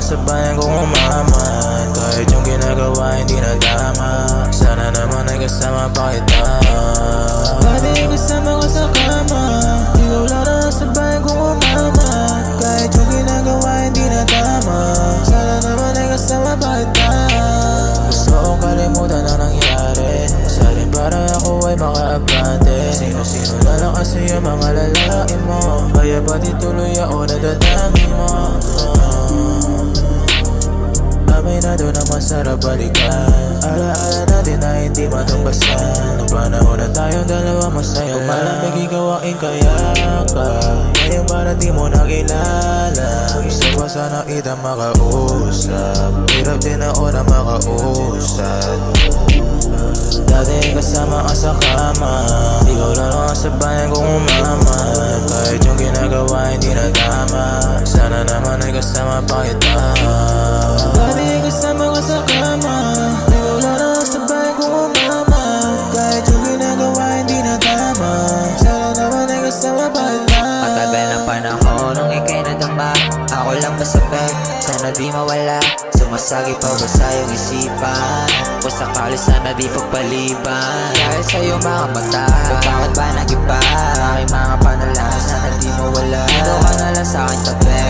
sa bayan kung umaman. Kahit yung ginagawa hindi na tama, sana naman ay kasama pa kita. Dati kasama ko sa kama, ikaw lang na sa bayan kung umaman. Kahit yung ginagawa hindi na tama, sana naman ay kasama pa kita. Gusto kong kalimutan ang nangyari, masaling para ako ay makaabante. Sino-sino na lang kasi yung mga lalaki mo, kaya pati tuloy ako nadadami mo. Amay na doon ang masarap balikan, alaala natin na hindi matumbasan. Nung panahon na tayong dalawa masaya lang, malamig ikaw ang ikayakap, ngayon para di mo nakilala. Gusto pa sana kita makausap, hirap din ako na makausap. Dati kasama ka sa kama, ikaw lang ako sa bayan kung umaman. Kahit yung ginagawa hindi na tama, sana naman ay kasama pa kita. Dati kasama ka sa kama, ikaw lang ako sa bayan kung umaman. Kahit yung ginagawa hindi na tama, sana naman ay kasama pa kita. Matagal ng panahon nung ika'y nadama, ako lang masapit, sana di mawala. Sumasagi pa ba sa iyong isipan, kung sakali sana di pagpaliban. Dahil sa'yo mga mata, kung bakit ba nag-iba, aking mga panalangin sana di mawala. Ikaw ka na lang sa'kin tabi,